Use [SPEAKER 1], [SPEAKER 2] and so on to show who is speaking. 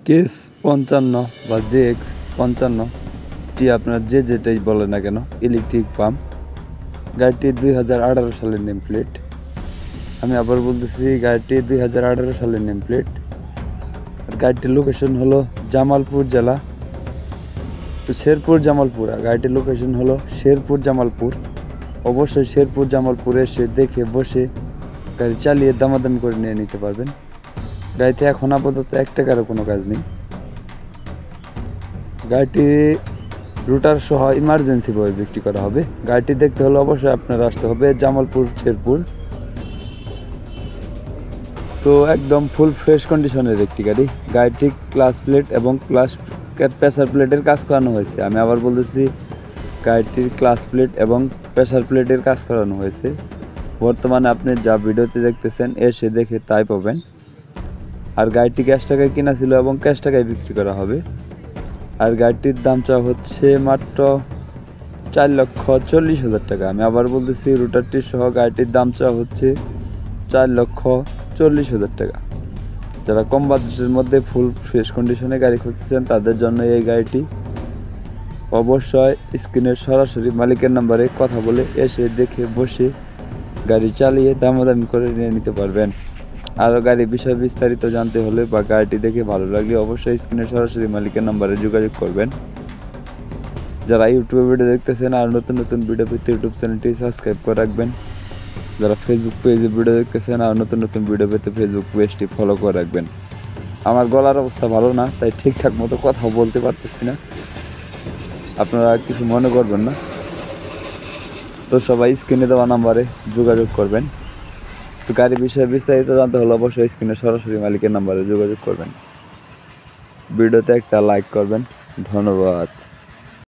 [SPEAKER 1] Case 55 বা JX55টি আপনার যেটাই বলে না কেন, ইলেকট্রিক পাম্প। গাড়িটি 2018 সালের নেম প্লেট। আমি আবার বলতেছি, গাড়িটি 2018 সালের নেম প্লেট। আর গাড়িটির লোকেশন হলো জামালপুর জেলা, শেরপুর জামালপুর। আর গাড়িটির লোকেশন হলো শেরপুর জামালপুর। অবশ্যই শেরপুর জামালপুরে এসে দেখে বসে গাড়ি চালিয়ে দামাদামি করে নিয়ে নিতে পারবেন। গাড়িতে এখন আপাতত 1 টাকারও কোনো কাজ নেই। গাড়িটি রুটার সহ ইমার্জেন্সি ভাবে বিক্রি করা হবে। গাড়িটি দেখতে হলে অবশ্যই আপনারা আসতে হবে জামালপুর শেরপুর। তো একদম ফুল ফ্রেশ কন্ডিশনের একটি গাড়ি। গাড়িটি ক্লাস প্লেট এবং প্রেসার প্লেটের কাজ করানো হয়েছে। আমি আবার বলতেছি, গাড়িটির ক্লাস প্লেট এবং প্রেসার প্লেটের কাজ করানো হয়েছে। বর্তমানে আপনি যা ভিডিওতে দেখতেছেন এসে দেখে তাই পাবেন। আর গাড়িটি ক্যাশ টাকায় কেনা ছিল এবং ক্যাশ টাকায় বিক্রি করা হবে। আর গাড়িটির দাম চাওয়া হচ্ছে মাত্র 4,40,000 টাকা। আমি আবার বলতেছি, রুটারটি সহ গাড়িটির দাম চাওয়া হচ্ছে 4,40,000 টাকা। যারা কম বাজেটের মধ্যে ফুল ফ্রেশ কন্ডিশনে গাড়ি খুঁজতেছেন তাদের জন্য এই গাড়িটি। অবশ্যই স্ক্রিনের সরাসরি মালিকের নাম্বারে কথা বলে এসে দেখে বসে গাড়ি চালিয়ে দামাদামি করে নিয়ে নিতে পারবেন। আরও গাড়ির বিষয়ে বিস্তারিত জানতে হলে বা গাড়িটি দেখে ভালো লাগলে অবশ্যই স্ক্রিনে সরাসরি মালিকের নাম্বারে যোগাযোগ করবেন। যারা ইউটিউবে ভিডিও দেখতেছেন আর নতুন নতুন ভিডিও পেতে ইউটিউব চ্যানেলটি সাবস্ক্রাইব করে রাখবেন। যারা ফেসবুক পেজে ভিডিও দেখতেছেন আর নতুন নতুন ভিডিও পেতে ফেসবুক পেজটি ফলো করে রাখবেন। আমার গলার অবস্থা ভালো না, তাই ঠিকঠাক মতো কথাও বলতে পারতেছি না, আপনারা কিছু মনে করবেন না। তো সবাই স্ক্রিনে দেওয়া নাম্বারে যোগাযোগ করবেন। তো গাড়ির বিষয়ে বিস্তারিত জানতে হলে অবশ্যই স্ক্রিনে সরাসরি মালিকের নাম্বারে যোগাযোগ করবেন। ভিডিওতে একটা লাইক করবেন। ধন্যবাদ।